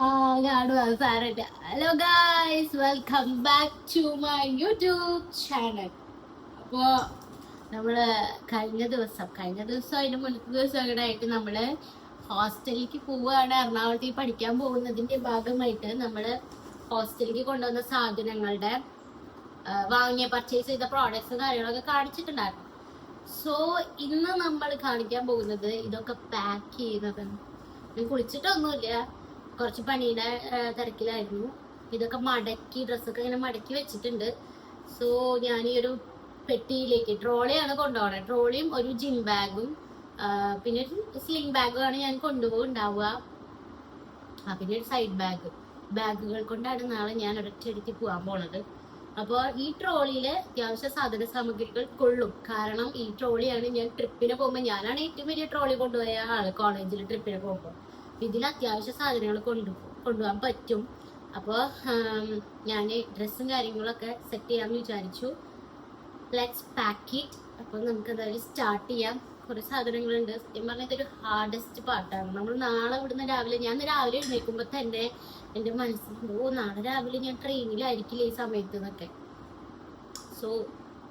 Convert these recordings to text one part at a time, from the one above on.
കാണും അത് സാരമില്ല. Hello guys, welcome back to my YouTube channel. അപ്പോൾ നമ്മള് കഴിഞ്ഞ ദിവസം അതിന് മുന്നത്തെ ദിവസം അങ്ങനെ ആയിട്ട് നമ്മള് ഹോസ്റ്റലിലേക്ക് പോവുകയാണ്. എറണാകുളത്തേക്ക് പഠിക്കാൻ പോകുന്നതിന്റെ ഭാഗമായിട്ട് നമ്മള് ഹോസ്റ്റലിലേക്ക് കൊണ്ടുവന്ന സാധനങ്ങളുടെ വാങ്ങിയ പർച്ചേസ് ചെയ്ത പ്രോഡക്ട്സ് കാര്യങ്ങളൊക്കെ കാണിച്ചിട്ടുണ്ടായിരുന്നു. സോ ഇന്ന് നമ്മൾ കാണിക്കാൻ പോകുന്നത് ഇതൊക്കെ പാക്ക് ചെയ്യുന്നതാണ്. ഞാൻ കുളിച്ചിട്ടൊന്നുമില്ല, കുറച്ച് പണിയുടെ തിരക്കിലായിരുന്നു. ഇതൊക്കെ മടക്കി, ഡ്രസ്സൊക്കെ ഇങ്ങനെ മടക്കി വെച്ചിട്ടുണ്ട്. സോ ഞാൻ ഈ ഒരു പെട്ടിയിലേക്ക് ട്രോളിയാണ് കൊണ്ടുപോകണത്. ട്രോളിയും ഒരു ജിം ബാഗും പിന്നെ ഒരു സ്ലിംഗ് ബാഗുമാണ് ഞാൻ കൊണ്ടുപോകുന്നുണ്ടാവുക. പിന്നെ ഒരു സൈഡ് ബാഗുകൾ കൊണ്ടാണ് നാളെ ഞാൻ ഒരൊറ്റയടിക്ക് പോകാൻ പോണത്. അപ്പോൾ ഈ ട്രോളിയില് അത്യാവശ്യ സാധന സാമഗ്രികൾ കൊള്ളും. കാരണം ഈ ട്രോളിയാണ് ഞാൻ ട്രിപ്പിന് പോകുമ്പോൾ, ഞാനാണ് ഏറ്റവും വലിയ ട്രോളി കൊണ്ടുപോയ ആള് കോളേജിൽ ട്രിപ്പിന് പോകുമ്പോൾ. ഇതിൽ അത്യാവശ്യ സാധനങ്ങൾ കൊണ്ടുപോകാൻ പറ്റും. അപ്പോൾ ഞാൻ ഡ്രസ്സും കാര്യങ്ങളൊക്കെ സെറ്റ് ചെയ്യാമെന്ന് വിചാരിച്ചു. Let's pack it. അപ്പോൾ നമുക്ക് എന്തായാലും സ്റ്റാർട്ട് ചെയ്യാം. കുറേ സാധനങ്ങളുണ്ട്. സത്യം പറഞ്ഞാൽ ഇതൊരു ഹാർഡസ്റ്റ് പാർട്ടാണ്. നമ്മൾ നാളെ ഇവിടുന്ന് ഞാൻ രാവിലെ എഴുന്നേൽക്കുമ്പോൾ തന്നെ എൻ്റെ മനസ്സിൽ നാളെ രാവിലെ ഞാൻ ട്രെയിനിലായിരിക്കില്ല ഈ സമയത്ത് എന്നൊക്കെ. സോ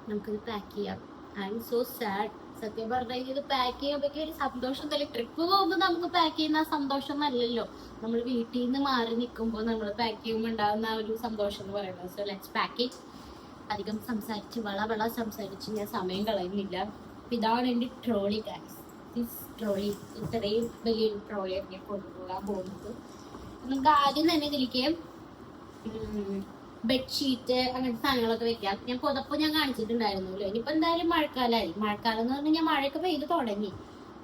നമുക്കിത് പാക്ക് ചെയ്യാം. I M so sad. സത്യം പറഞ്ഞാൽ ഇത് പാക്ക് ചെയ്യുമ്പോഴേക്കും ഒരു സന്തോഷം തന്നെ. ട്രിപ്പ് പോകുമ്പോൾ നമുക്ക് പാക്ക് ചെയ്യുന്ന സന്തോഷം നല്ലല്ലോ. നമ്മൾ വീട്ടിൽ നിന്ന് മാറി നിൽക്കുമ്പോൾ നമ്മൾ പാക്ക് ചെയ്യുമ്പോൾ ഉണ്ടാകുന്ന ആ ഒരു സന്തോഷം എന്ന് പറയുന്നത്. So let's pack it. അധികം സംസാരിച്ച് ഞാൻ സമയം കളയുന്നില്ല. ഇതാണ് എൻ്റെ ട്രോളി ഗൈസ്. ദിസ് ട്രോളി, ഇത്രയും വലിയൊരു ട്രോളിയാണ് ഞാൻ കൊണ്ടുപോകാൻ പോകുന്നത്. നമുക്ക് ആദ്യം തന്നെ ഇതിലേക്ക് ബെഡ്ഷീറ്റ് അങ്ങനത്തെ സാധനങ്ങളൊക്കെ വെക്കാം. ഞാൻ പുതപ്പ് ഞാൻ കാണിച്ചിട്ടുണ്ടായിരുന്നല്ലോ. ഇനിയിപ്പോൾ എന്തായാലും മഴക്കാലം എന്ന് പറഞ്ഞാൽ മഴയൊക്കെ പെയ്ത് തുടങ്ങി.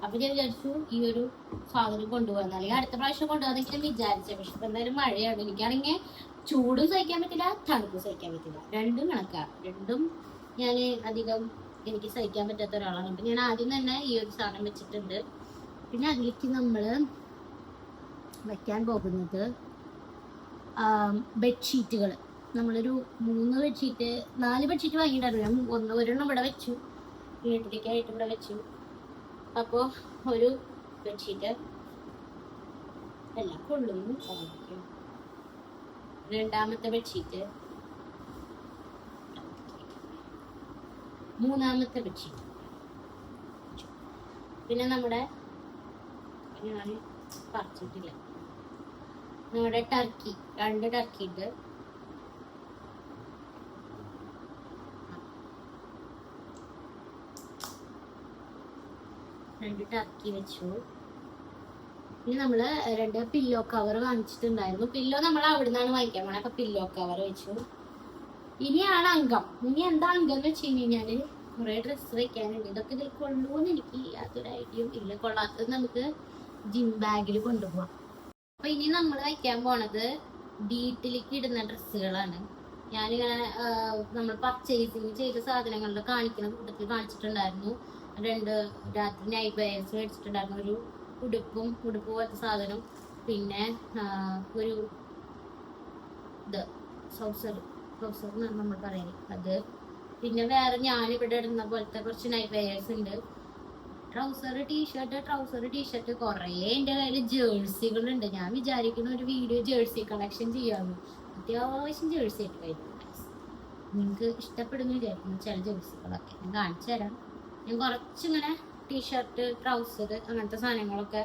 അപ്പൊ ഞാൻ വിചാരിച്ചു ഈ ഒരു സാധനം കൊണ്ടുപോകാൻ, അല്ലെങ്കിൽ അടുത്ത പ്രാവശ്യം കൊണ്ടുപോകാന്നെങ്കിലും വിചാരിച്ചത്. പക്ഷെ ഇപ്പൊ എന്തായാലും മഴയാണ്. എനിക്കാണെങ്കിൽ ചൂടും സഹിക്കാൻ പറ്റില്ല, തണുപ്പും സഹിക്കാൻ പറ്റില്ല. രണ്ടും കണക്കാണ്. രണ്ടും ഞാൻ അധികം എനിക്ക് സഹിക്കാൻ പറ്റാത്ത ഒരാളാണ്. അപ്പൊ ഞാൻ ആദ്യം തന്നെ ഈ ഒരു സാധനം വെച്ചിട്ടുണ്ട്. പിന്നെ അതിലേക്ക് നമ്മള് വെക്കാൻ പോകുന്നത് ബെഡ്ഷീറ്റുകൾ. നമ്മളൊരു 4 ബെഡ്ഷീറ്റ് വാങ്ങിയിട്ടുണ്ടായിരുന്നു. ഞാൻ ഒരെണ്ണം ഇവിടെ വെച്ചു, വീട്ടിലേക്കായിട്ട് ഇവിടെ വെച്ചു. അപ്പോൾ ഒരു ബെഡ്ഷീറ്റ് എല്ലാം കൊള്ളുന്നു. രണ്ടാമത്തെ ബെഡ്ഷീറ്റ്, മൂന്നാമത്തെ ബെഡ്ഷീറ്റ്, പിന്നെ നമ്മുടെ ഞാൻ പറിച്ചിട്ടില്ല, നമ്മുടെ ടർക്കി, 2 ടർക്കി ഉണ്ട്. ടർക്കി വെച്ചു. പിന്നെ നമ്മള് 2 പില്ലോ കവർ വാങ്ങിച്ചിട്ടുണ്ടായിരുന്നു. പില്ലോ നമ്മൾ അവിടെ നിന്നാണ് വാങ്ങിക്കാൻ പോണേ. അപ്പൊ പില്ലോ കവർ വെച്ചു. ഇനിയാണ് അംഗം. ഇനി എന്താ അംഗം എന്ന് വെച്ച് കഴിഞ്ഞാല് കുറെ ഡ്രസ്സ് വെക്കാനുണ്ട്. ഇതൊക്കെ ഇതിൽ കൊണ്ടുപോകുന്ന എനിക്ക് യാതൊരു ഐഡിയയും ഇല്ല. കൊള്ളാത്തത് നമുക്ക് ജിം ബാഗിൽ കൊണ്ടുപോകാം. അപ്പൊ ഇനി നമ്മൾ വയ്ക്കാൻ പോണത് വീട്ടിലേക്ക് ഇടുന്ന ഡ്രസ്സുകളാണ്. ഞാനിങ്ങനെ നമ്മൾ പർച്ചേസിങ് ചെയ്ത സാധനങ്ങളുടെ കാണിക്കുന്ന കൂട്ടത്തിൽ കാണിച്ചിട്ടുണ്ടായിരുന്നു. 2 രാത്രി നൈറ്റ് വെയർസ് മേടിച്ചിട്ടുണ്ടായിരുന്നു. ഒരു ഉടുപ്പ് പോലത്തെ സാധനം, പിന്നെ ഒരു ഇത് ട്രൗസർ എന്നാണ് നമ്മൾ പറയുന്നത് അത്. പിന്നെ വേറെ ഞാനിവിടെ ഇടുന്ന പോലത്തെ കുറച്ച് നൈറ്റ് വെയർസ് ഉണ്ട്. ട്രൗസർ ടീഷർട്ട് കുറേ എൻ്റെ കയ്യിൽ ജേഴ്സികളുണ്ട്. ഞാൻ വിചാരിക്കുന്ന ഒരു വീഡിയോ ജേഴ്സി കളക്ഷൻ ചെയ്യാമെന്ന്. അത്യാവശ്യം ജേഴ്സി ആയിട്ട് കഴിഞ്ഞു. നിങ്ങൾക്ക് ഇഷ്ടപ്പെടുന്നു വിചാരിക്കുന്നു ചില ജേഴ്സികളൊക്കെ. ഞാൻ കാണിച്ചു തരാം. ഞാൻ കുറച്ചിങ്ങനെ ടീഷർട്ട്, ട്രൗസർ അങ്ങനത്തെ സാധനങ്ങളൊക്കെ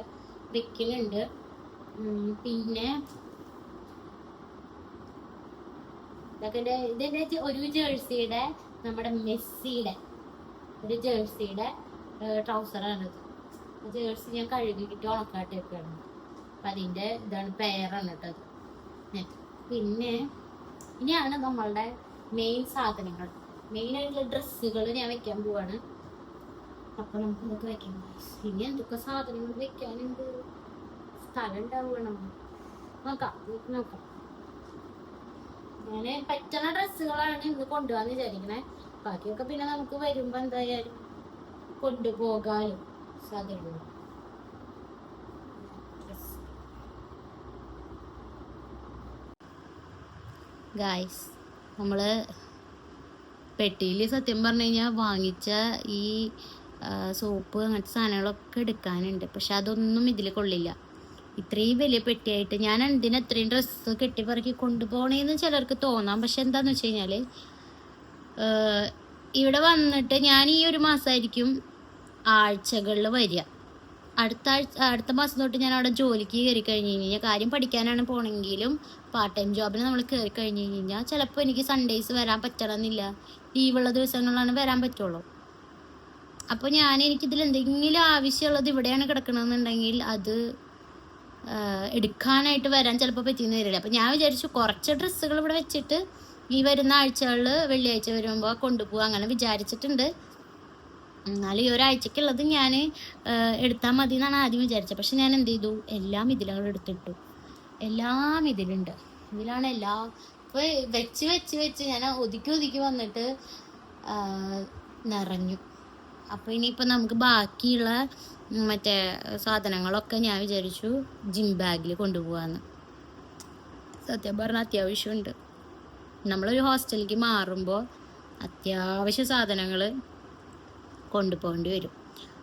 വെക്കലുണ്ട്. പിന്നെ ഇതെന്റെ ഒരു ജേഴ്സിയുടെ, നമ്മുടെ മെസ്സിയുടെ ഒരു ജേഴ്സിയുടെ ട്രൗസറാണിത്. ജേഴ്സി ഞാൻ കഴുകിയിട്ട് ഉണക്കാട്ട് വെക്കുകയാണ്. അപ്പം അതിൻ്റെ ഇതാണ്, പെയറാണ് കേട്ടത്. പിന്നെ ഇനിയാണ് നമ്മളുടെ മെയിൻ സാധനങ്ങൾ, മെയിനായിട്ടുള്ള ഡ്രസ്സുകൾ ഞാൻ വെക്കാൻ പോവാണ്. അപ്പൊ നമുക്ക് ഇതൊക്കെ വെക്കാം. ഇനി എന്തൊക്കെ സാധനങ്ങൾ വെക്കാനുണ്ട്, സ്ഥലം ഉണ്ടാവണം. നോക്കാം. ഞാൻ പറ്റുന്ന ഡ്രസ്സുകളാണ് ഇന്ന് കൊണ്ടുപോകാന്ന് വിചാരിക്കണേ. ബാക്കിയൊക്കെ പിന്നെ നമുക്ക് വരുമ്പോ എന്തായാലും കൊണ്ടുപോകാനും സാധ്യതയുള്ളൂ. ഗായ്സ്, നമ്മള് പെട്ടിയിൽ സത്യം പറഞ്ഞു കഴിഞ്ഞാൽ വാങ്ങിച്ച ഈ സോപ്പ് അങ്ങനത്തെ സാധനങ്ങളൊക്കെ എടുക്കാനുണ്ട്. പക്ഷെ അതൊന്നും ഇതിൽ കൊള്ളില്ല. ഇത്രയും വലിയ പെട്ടിയായിട്ട് ഞാൻ എന്തിനാ ഇത്രയും ഡ്രസ്സ് കെട്ടിപ്പറക്കി കൊണ്ടുപോകണേന്ന് ചിലർക്ക് തോന്നാം. പക്ഷെ എന്താന്ന് വെച്ച് കഴിഞ്ഞാൽ ഇവിടെ വന്നിട്ട് ഞാൻ ഈ ഒരു മാസമായിരിക്കും ആഴ്ചകളിൽ വരിക. അടുത്ത മാസം തൊട്ട് ഞാൻ അവിടെ ജോലിക്ക് കയറി കഴിഞ്ഞ് കഴിഞ്ഞാൽ, കാര്യം പഠിക്കാനാണ് പോണെങ്കിലും പാർട്ട് ടൈം ജോബിന് നമ്മൾ കയറി കഴിഞ്ഞ് കഴിഞ്ഞാൽ ചിലപ്പോൾ എനിക്ക് സൺഡേയ്സ് വരാൻ പറ്റണമെന്നില്ല. ലീവുള്ള ദിവസങ്ങളിലാണ് വരാൻ പറ്റുള്ളൂ. അപ്പോൾ എനിക്കിതിൽ എന്തെങ്കിലും ആവശ്യമുള്ളത് ഇവിടെയാണ് കിടക്കണമെന്നുണ്ടെങ്കിൽ അത് എടുക്കാനായിട്ട് വരാൻ ചിലപ്പോൾ പറ്റിയെന്ന് വരില്ല. അപ്പോൾ ഞാൻ വിചാരിച്ചു കുറച്ച് ഡ്രസ്സുകൾ ഇവിടെ വെച്ചിട്ട് ഈ വരുന്ന ആഴ്ചകളിൽ വെള്ളിയാഴ്ച വരുമ്പോൾ കൊണ്ടുപോകുക, അങ്ങനെ വിചാരിച്ചിട്ടുണ്ട്. എന്നാലും ഈ ഒരാഴ്ചക്കുള്ളത് ഞാൻ എടുത്താൽ മതി എന്നാണ് ആദ്യം വിചാരിച്ചത്. പക്ഷെ ഞാൻ എന്ത് ചെയ്തു, എല്ലാം ഇതിലങ്ങൾ എടുത്തിട്ടു. എല്ലാം ഇതിലുണ്ട്. ഇതിലാണ് ഇപ്പോൾ വെച്ച് വെച്ച് വെച്ച് ഞാൻ ഒതുക്കി വന്നിട്ട് നിറഞ്ഞു. അപ്പോൾ ഇനിയിപ്പോൾ നമുക്ക് ബാക്കിയുള്ള മറ്റേ സാധനങ്ങളൊക്കെ ഞാൻ വിചാരിച്ചു ജിം ബാഗിൽ കൊണ്ടുപോകാമെന്ന്. സത്യം പറഞ്ഞാൽ അത്യാവശ്യമുണ്ട്. നമ്മളൊരു ഹോസ്റ്റലിലേക്ക് മാറുമ്പോൾ അത്യാവശ്യ സാധനങ്ങൾ കൊണ്ടുപോകേണ്ടി വരും.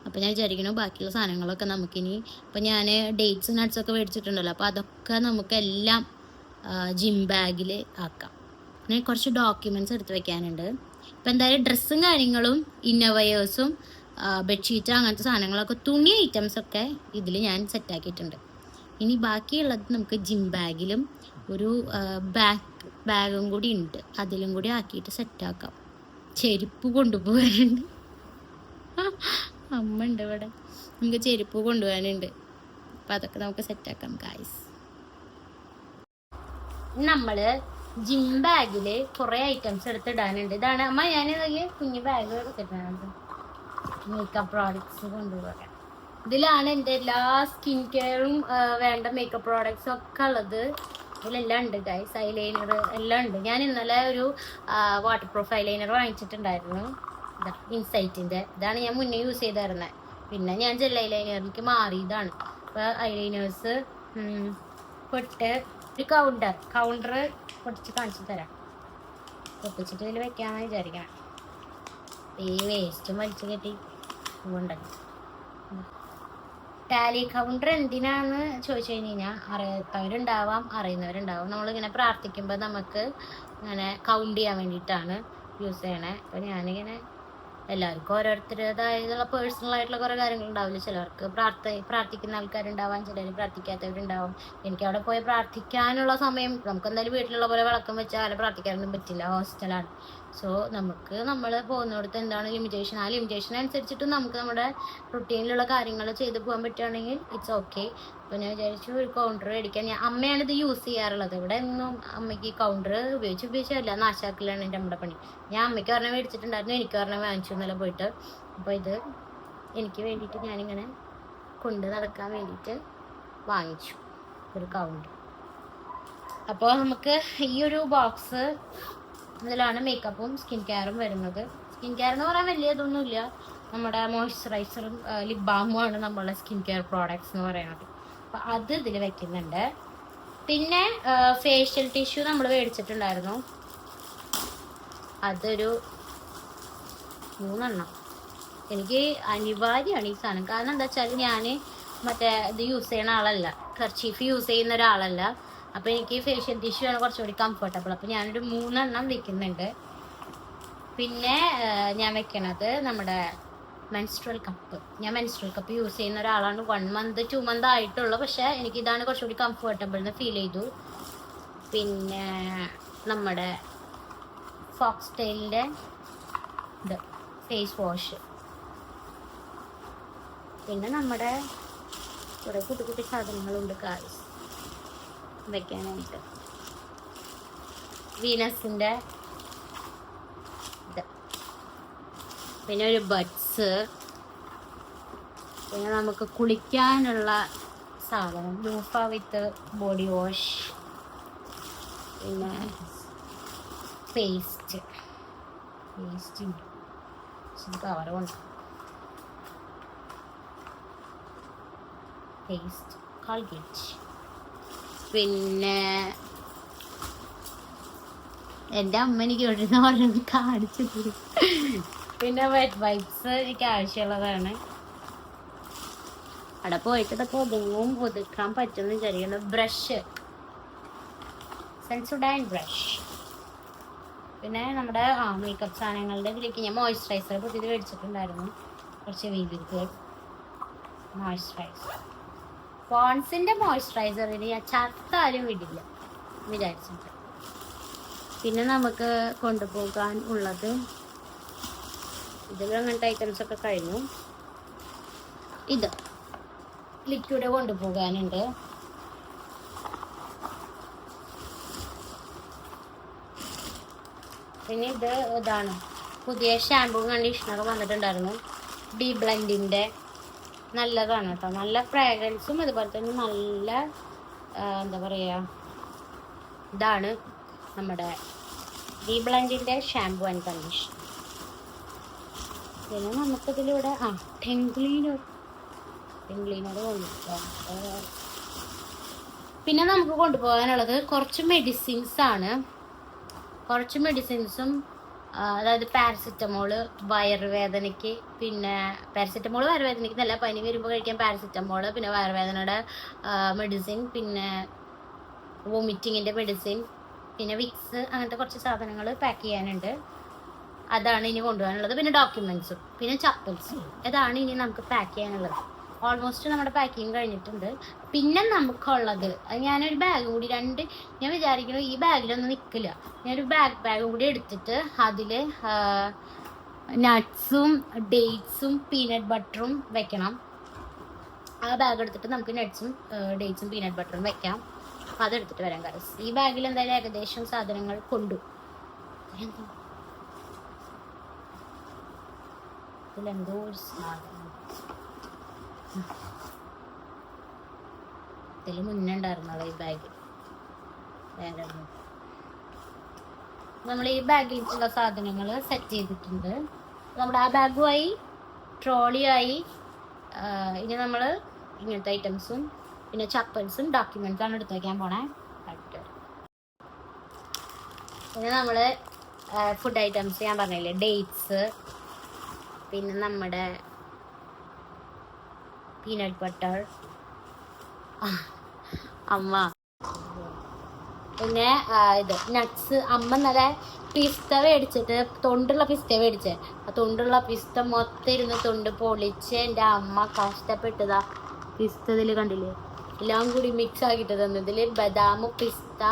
അപ്പോൾ ഞാൻ വിചാരിക്കണം ബാക്കിയുള്ള സാധനങ്ങളൊക്കെ നമുക്കിനി, ഇപ്പോൾ ഞാൻ ഡേറ്റ്സ് നട്ട്സൊക്കെ മേടിച്ചിട്ടുണ്ടല്ലോ, അപ്പോൾ അതൊക്കെ നമുക്കെല്ലാം ജിം ബാഗിൽ ആക്കാം. പിന്നെ കുറച്ച് ഡോക്യുമെൻറ്റ്സ് എടുത്ത് വെക്കാനുണ്ട്. ഇപ്പം എന്തായാലും ഡ്രസ്സും കാര്യങ്ങളും ഇന്നോവയേഴ്സും ബെഡ്ഷീറ്റ് അങ്ങനത്തെ സാധനങ്ങളൊക്കെ, തുണി ഐറ്റംസൊക്കെ ഇതിൽ ഞാൻ സെറ്റാക്കിയിട്ടുണ്ട്. ഇനി ബാക്കിയുള്ളത് നമുക്ക് ജിം ബാഗിലും ഒരു ബാഗും കൂടി ഉണ്ട്, അതിലും കൂടി ആക്കിയിട്ട് സെറ്റാക്കാം. ചെരുപ്പ് കൊണ്ടുപോകാനുണ്ട്, അമ്മ ഉണ്ട് ഇവിടെ, നമുക്ക് ചെരുപ്പ് കൊണ്ടുപോകാനുണ്ട്. അപ്പം അതൊക്കെ നമുക്ക് സെറ്റാക്കാം ഗായ്സ്. നമ്മൾ ജിം ബാഗിൽ കുറേ ഐറ്റംസ് എടുത്തിടാനുണ്ട്. ഇതാണ് അമ്മ ഞാൻ കുഞ്ഞു ബാഗ് എടുത്തിട്ടാണ് മേക്കപ്പ് പ്രോഡക്ട്സ് കൊണ്ടുപോകാൻ. ഇതിലാണ് എൻ്റെ എല്ലാ സ്കിൻ കെയറും വേണ്ട മേക്കപ്പ് പ്രോഡക്ട്സും ഒക്കെ ഉള്ളത്. ഇതിലെല്ലാം ഉണ്ട് ഗൈസ്. ഐലൈനർ എല്ലാം ഉണ്ട്. ഞാൻ ഇന്നലെ ഒരു വാട്ടർ പ്രൂഫ് ഐലൈനർ വാങ്ങിച്ചിട്ടുണ്ടായിരുന്നു, ഇൻസൈറ്റിൻ്റെ. ഇതാണ് ഞാൻ മുന്നേ യൂസ് ചെയ്തായിരുന്നത്. പിന്നെ ഞാൻ ജെൽ ഐലൈനറിലേക്ക് മാറിയതാണ്. അപ്പോൾ ഐലൈനേഴ്സ് പൊട്ട് ഒരു കൗണ്ടർ പൊട്ടിച്ച് കാണിച്ചു തരാം. പൊട്ടിച്ചിട്ട് ഇതിൽ വെക്കാമെന്ന് വിചാരിക്കണം. ഈ വേസ്റ്റ് വലിച്ചു കെട്ടി ഉണ്ടല്ലോ. ടാലി കൗണ്ടർ എന്തിനാന്ന് ചോദിച്ചു കഴിഞ്ഞ് കഴിഞ്ഞാൽ അറിയാത്തവരുണ്ടാവാം, അറിയുന്നവരുണ്ടാവാം. നമ്മളിങ്ങനെ പ്രാർത്ഥിക്കുമ്പോൾ നമുക്ക് ഇങ്ങനെ കൗണ്ട് ചെയ്യാൻ വേണ്ടിയിട്ടാണ് യൂസ് ചെയ്യണേ. അപ്പോൾ ഞാനിങ്ങനെ എല്ലാവർക്കും ഓരോരുത്തരുടേതായുള്ള പേഴ്സണലായിട്ടുള്ള കുറേ കാര്യങ്ങളുണ്ടാവില്ല. ചിലർക്ക് പ്രാർത്ഥിക്കുന്ന ആൾക്കാരുണ്ടാവാം, ചിലർ പ്രാർത്ഥിക്കാത്തവരുണ്ടാവും. എനിക്ക് അവിടെ പോയി പ്രാർത്ഥിക്കാനുള്ള സമയം, നമുക്ക് എന്തായാലും വീട്ടിലുള്ള പോലെ വിളക്കം വെച്ചാൽ പ്രാർത്ഥിക്കാനൊന്നും പറ്റില്ല, ഹോസ്റ്റലാണ്. സോ നമ്മൾ പോകുന്നിടത്ത് എന്താണ് ലിമിറ്റേഷൻ, ആ ലിമിറ്റേഷൻ അനുസരിച്ചിട്ട് നമുക്ക് നമ്മുടെ റുട്ടീനിലുള്ള കാര്യങ്ങൾ ചെയ്ത് പോകാൻ പറ്റുകയാണെങ്കിൽ ഇറ്റ്സ് ഓക്കെ. അപ്പോൾ ഞാൻ വിചാരിച്ചു ഒരു കൗണ്ടർ മേടിക്കാൻ. അമ്മയാണ് ഇത് യൂസ് ചെയ്യാറുള്ളത്. ഇവിടെ ഒന്നും അമ്മയ്ക്ക് കൗണ്ടർ ഉപയോഗിച്ചല്ല, നാശാക്കലാണ് നമ്മുടെ പണി. ഞാൻ അമ്മയ്ക്ക് പറഞ്ഞാൽ മേടിച്ചിട്ടുണ്ടായിരുന്നു, എനിക്ക് പറഞ്ഞാൽ വാങ്ങിച്ചു എന്നല്ല പോയിട്ട്. അപ്പോൾ ഇത് എനിക്ക് വേണ്ടിയിട്ട് ഞാനിങ്ങനെ കൊണ്ട് നടക്കാൻ വേണ്ടിയിട്ട് വാങ്ങിച്ചു ഒരു കൗണ്ടർ. അപ്പോൾ നമുക്ക് ഈ ഒരു ബോക്സ്, ഇതിലാണ് മേക്കപ്പും സ്കിൻ കെയറും വരുന്നത്. സ്കിൻ കെയർ എന്ന് പറയാൻ വലിയതൊന്നുമില്ല, നമ്മുടെ മോയ്സ്ചറൈസറും ലിപ് ബാമുമാണ് നമ്മളുടെ സ്കിൻ കെയർ പ്രോഡക്ട്സ് എന്ന് പറയുന്നത്. അപ്പോൾ അത് ഇതിൽ വെക്കുന്നുണ്ട്. പിന്നെ ഫേഷ്യൽ ടിഷ്യൂ നമ്മൾ മേടിച്ചിട്ടുണ്ടായിരുന്നു, അതൊരു 3 എണ്ണം. എനിക്ക് അനിവാര്യമാണ് ഈ സാധനം. കാരണം എന്താ വെച്ചാൽ ഞാൻ മറ്റേ ഇത് യൂസ് ചെയ്യുന്ന ആളല്ല, കർച്ചീഫ് യൂസ് ചെയ്യുന്ന ഒരാളല്ല. അപ്പോൾ എനിക്ക് ഫേഷ്യൽ ടിഷ്യൂ ആണ് കുറച്ചുകൂടി കംഫർട്ടബിൾ. അപ്പോൾ ഞാനൊരു 3 എണ്ണം വെക്കുന്നുണ്ട്. പിന്നെ ഞാൻ വെക്കണത് നമ്മുടെ മെൻസ്ട്രൽ കപ്പ്. ഞാൻ മെൻസ്ട്രൽ കപ്പ് യൂസ് ചെയ്യുന്ന ഒരാളാണ്. 1 മന്ത് 2 മന്ത് ആയിട്ടുള്ളൂ, പക്ഷേ എനിക്കിതാണ് കുറച്ചുകൂടി കംഫർട്ടബിൾ എന്ന് ഫീൽ ചെയ്തു. പിന്നെ നമ്മുടെ ഫോക്സ് ടെയിലിൻ്റെ ഇത് ഫേസ് വാഷ്. പിന്നെ നമ്മുടെ കുറേ കുട്ടി സാധനങ്ങളുണ്ട് ഗായ്സ് വെക്കാനായിട്ട്. വീനസിൻ്റെ ഇത്, പിന്നെ ഒരു ബഡ്സ്, പിന്നെ നമുക്ക് കുളിക്കാനുള്ള സാധനം ലൂഫ വിത്ത് ബോഡി വാഷ്, പിന്നെ പേസ്റ്റ് കവറുണ്ട്, പേസ്റ്റ് കോൾഗേറ്റ്. പിന്നെ എൻ്റെ അമ്മ എനിക്ക് എവിടുന്ന് പറഞ്ഞത് കാണിച്ചു തരും. പിന്നെ വെറ്റ് വൈപ്സ് എനിക്ക് ആവശ്യമുള്ളതാണ്. അവിടെ പോയിട്ട് ഇതൊക്കെ ഒതുക്കാൻ പറ്റുമെന്ന് വിചാരിക്കുന്നു. ബ്രഷ്, സെൻസോഡൈൻ ബ്രഷ്, പിന്നെ നമ്മുടെ മേക്കപ്പ് സാധനങ്ങളുടെ ഇതിലേക്ക് ഞാൻ മോയ്സ്ചറൈസർ പുതിയത് മേടിച്ചിട്ടുണ്ടായിരുന്നു. കുറച്ച് വീതിക്ക് മോയ്സ്ചറൈസർ, പോൺസിൻ്റെ മോയ്സ്ചറൈസറിന് ഞാൻ ചത്താലും വിടില്ല വിചാരിച്ചിട്ട്. പിന്നെ നമുക്ക് കൊണ്ടുപോകാൻ ഉള്ളത് ഇതിൽ അങ്ങനത്തെ ഐറ്റംസ് ഒക്കെ കഴിഞ്ഞു. ഇത് ലിക്വിഡ് കൊണ്ടുപോകാനുണ്ട്. പിന്നെ ഇതാണ് പുതിയ ഷാമ്പൂ കണ്ടീഷണർ വന്നിട്ടുണ്ടായിരുന്നു, ഡി ബ്ലെൻഡിൻ്റെ. നല്ലതാണ് കേട്ടോ, നല്ല ഫ്രാഗ്രൻസും അതുപോലെ തന്നെ നല്ല എന്താ പറയുക, ഇതാണ് നമ്മുടെ ഡി ബ്ലെൻഡിൻ്റെ ഷാമ്പൂ ആൻഡ് കണ്ടീഷണർ. പിന്നെ നമുക്കിതിലൂടെ ടെങ്ക്ലീനർ കൊണ്ടുപോകാം. പിന്നെ നമുക്ക് കൊണ്ടുപോകാനുള്ളത് കുറച്ച് മെഡിസിൻസാണ്. കുറച്ച് മെഡിസിൻസും, അതായത് പാരസിറ്റമോള് വയറുവേദനയ്ക്ക്, പിന്നെ പാരസിറ്റമോള് വയറുവേദനയ്ക്ക് നല്ല പനി വരുമ്പോൾ കഴിക്കാൻ പാരസിറ്റമോള്, പിന്നെ വയറുവേദനയുടെ മെഡിസിൻ, പിന്നെ വോമിറ്റിങ്ങിൻ്റെ മെഡിസിൻ, പിന്നെ വിക്സ്, അങ്ങനത്തെ കുറച്ച് സാധനങ്ങൾ പാക്ക് ചെയ്യാനുണ്ട്. അതാണ് ഇനി കൊണ്ടുപോകാനുള്ളത്. പിന്നെ ഡോക്യുമെൻറ്റ്സും, പിന്നെ ചപ്പൽസും, ഇതാണ് ഇനി നമുക്ക് പാക്ക് ചെയ്യാനുള്ളത്. ഓൾമോസ്റ്റ് നമ്മുടെ പാക്കിങ് കഴിഞ്ഞിട്ടുണ്ട്. പിന്നെ നമുക്കുള്ളത്, ഞാനൊരു ബാഗ് കൂടി ഞാൻ വിചാരിക്കുന്നു ഈ ബാഗിലൊന്നും നിൽക്കില്ല. ഞാനൊരു ബാഗ് കൂടി എടുത്തിട്ട് അതിൽ നട്ട്സും ഡേറ്റ്സും പീനട്ട് ബട്ടറും വെക്കണം. ആ ബാഗ് എടുത്തിട്ട് നമുക്ക് നട്ട്സും ഡേറ്റ്സും പീനട്ട് ബട്ടറും വെക്കാം. അപ്പോൾ അതെടുത്തിട്ട് വരാം. കാരണം ഈ ബാഗിൽ എന്തായാലും ഏകദേശം സാധനങ്ങൾ കൊണ്ടു. ഇതിലെന്തോ ഒരു സാധനം ഇതിൽ മുന്നേ ഉണ്ടായിരുന്നല്ലോ ഈ ബാഗിൽ. വേറെ നമ്മൾ ഈ ബാഗിലേക്കുള്ള സാധനങ്ങൾ സെറ്റ് ചെയ്തിട്ടുണ്ട്. നമ്മുടെ ആ ബാഗുമായി ട്രോളിയായി. ഇനി നമ്മൾ ഇങ്ങനത്തെ ഐറ്റംസും പിന്നെ ചപ്പൽസും ഡോക്യുമെൻറ്റ്സാണ് എടുത്ത് വയ്ക്കാൻ പോണേ. പിന്നെ നമ്മൾ ഫുഡ് ഐറ്റംസ് ഞാൻ പറഞ്ഞില്ലേ, ഡേറ്റ്സ്, പിന്നെ നമ്മുടെ പീനട്ട് ബട്ടർ, അമ്മ, പിന്നെ ഇത് നട്ട്സ്. അമ്മ നല്ല പിസ്ത മേടിച്ചിട്ട്, തൊണ്ടുള്ള പിസ്ത മേടിച്ചേ. ആ തൊണ്ടുള്ള പിസ്ത മൊത്തം ഇരുന്ന് തൊണ്ട് പൊളിച്ച് എൻ്റെ അമ്മ കഷ്ടപ്പെട്ടതാ. പിസ്ത ഇതിൽ കണ്ടില്ലേ, എല്ലാം കൂടി മിക്സ് ആക്കിയിട്ട് തന്നു. ഇതിൽ ബദാം, പിസ്ത,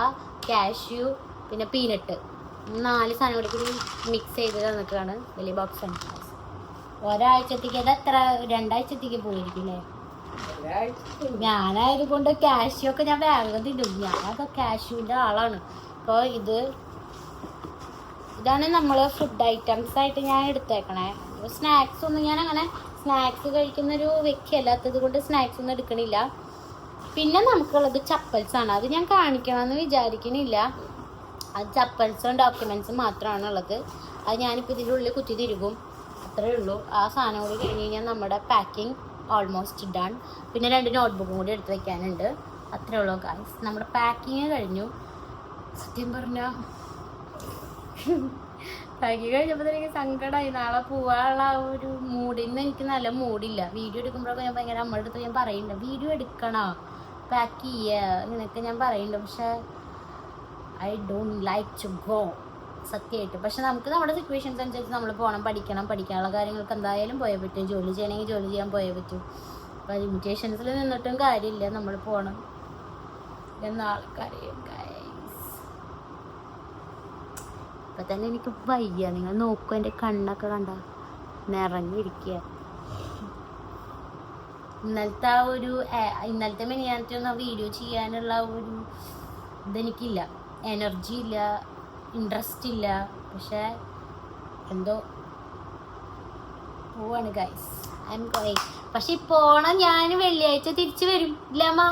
കാഷ്യൂ, പിന്നെ പീനട്ട്, 4 സാധനം കൂടി മിക്സ് ചെയ്ത് തന്നിട്ടാണ് വലിയ ബോക്സ് ആണ്. ഒരാഴ്ചത്തേക്ക്, അത് എത്ര 2 ആഴ്ചത്തേക്ക് പോയിരിക്കില്ലേ. ഞാനായത് കൊണ്ട് കാഷ്യൂ ഒക്കെ ഞാൻ വേഗം തിന്നും. ഞാനൊക്കെ കാഷ്യൂവിൻ്റെ ആളാണ്. അപ്പോൾ ഇതാണ് നമ്മൾ ഫുഡ് ഐറ്റംസ് ആയിട്ട് ഞാൻ എടുത്തേക്കണേ. സ്നാക്സ് ഒന്നും ഞാൻ അങ്ങനെ സ്നാക്സ് കഴിക്കുന്നൊരു വ്യക്തിയല്ലാത്തത് കൊണ്ട് സ്നാക്സ് ഒന്നും എടുക്കണില്ല. പിന്നെ നമുക്കുള്ളത് ചപ്പൽസാണ്. അത് ഞാൻ കാണിക്കണമെന്ന് വിചാരിക്കണില്ല. അത് ചപ്പൽസും ഡോക്യുമെൻറ്റ്സും മാത്രമാണ് ഉള്ളത്. അത് ഞാനിപ്പോൾ ഇതിൻ്റെ ഉള്ളിൽ കുത്തി തിരുകും, അത്രയേ ഉള്ളൂ. ആ സാധനം കൂടി കഴിഞ്ഞ് കഴിഞ്ഞാൽ നമ്മുടെ പാക്കിംഗ് ഓൾമോസ്റ്റ് ഡൺ. പിന്നെ 2 നോട്ട്ബുക്കും കൂടി എടുത്ത് വയ്ക്കാനുണ്ട്. അത്രേ ഉള്ളൂ ഗായ്സ്, നമ്മുടെ പാക്കിങ് കഴിഞ്ഞു. സത്യം പറഞ്ഞാൽ പാക്കിങ് കഴിഞ്ഞപ്പോൾ എനിക്ക് സങ്കടമായി. നാളെ പോകാനുള്ള ഒരു മൂഡിന്ന് എനിക്ക് നല്ല മൂഡില്ല. വീഡിയോ എടുക്കുമ്പോഴൊക്കെ ഞാൻ ഭയങ്കര അമ്മയുടെ അടുത്ത് ഞാൻ പറയുന്നുണ്ട്, വീഡിയോ എടുക്കണോ, പാക്ക് ചെയ്യുക, ഇങ്ങനെയൊക്കെ ഞാൻ പറയുന്നുണ്ട്. പക്ഷേ I don't like to go, സത്യമായിട്ട്. പക്ഷെ നമുക്ക് നമ്മുടെ സിറ്റുവേഷൻസ് അനുസരിച്ച് നമ്മൾ പോകണം, പഠിക്കാനുള്ള കാര്യങ്ങൾക്ക് എന്തായാലും പോയേ പറ്റും. ജോലി ചെയ്യണമെങ്കിൽ ജോലി ചെയ്യാൻ പോയേ പറ്റും. അപ്പോൾ ലിമിറ്റേഷൻസിൽ നിന്നിട്ടും കാര്യമില്ല, നമ്മൾ പോകണം. എന്നാൾക്കറിയാം ഗൈസ്, ഇപ്പം തന്നെ എനിക്ക് വയ്യ. നിങ്ങൾ നോക്കും, എൻ്റെ കണ്ണൊക്കെ കണ്ട നിറഞ്ഞിരിക്കുക. ഇന്നലത്തെ ആ ഒരു ഇന്നലത്തെ മിനിയാനത്തെ വീഡിയോ ചെയ്യാനുള്ള ഒരു ഇതെനിക്കില്ല, എനർജി ഇല്ല, ഇൻട്രസ്റ്റ് ഇല്ല. പക്ഷെ എന്തോ പോവാണ് ഗൈസ്, ഐ എം ഗോയിങ്. പക്ഷെ പോണം, ഞാൻ വെള്ളിയാഴ്ച തിരിച്ചു വരും. ഇല്ലമ്മ,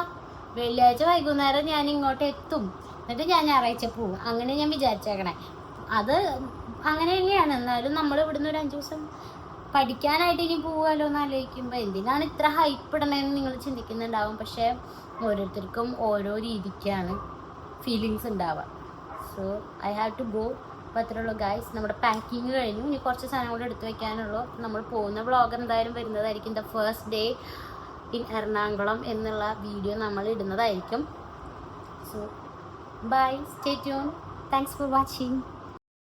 വെള്ളിയാഴ്ച വൈകുന്നേരം ഞാൻ ഇങ്ങോട്ട് എത്തും. എന്നിട്ട് ഞാൻ ഞായറാഴ്ച പോവും. അങ്ങനെ ഞാൻ വിചാരിച്ചേക്കണേ. അത് അങ്ങനെ തന്നെയാണ്. എന്നാലും നമ്മൾ ഇവിടുന്ന് ഒരു 5 ദിവസം പഠിക്കാനായിട്ട് ഇനി പോവാലോ എന്ന് ആലോചിക്കുമ്പോൾ എന്തിനാണ് ഇത്ര ഹൈപ്പ് ഇടണേന്ന് നിങ്ങൾ ചിന്തിക്കുന്നുണ്ടാവും. പക്ഷേ ഓരോരുത്തർക്കും ഓരോ രീതിക്കാണ് ഫീലിങ്സ് ഉണ്ടാവുക. So I have to go. അപ്പോൾ അത്രേ ഉള്ളൂ ഗൈസ്, നമ്മുടെ പാക്കിങ് കഴിഞ്ഞു. ഇനി കുറച്ച് സാധനം കൂടെ എടുത്ത് വയ്ക്കാനുള്ളൂ. നമ്മൾ പോകുന്ന വ്ളോഗ് എന്തായാലും വരുന്നതായിരിക്കും. The first day in Ernakulam എന്നുള്ള വീഡിയോ നമ്മൾ ഇടുന്നതായിരിക്കും. So bye, stay tune, thanks for watching.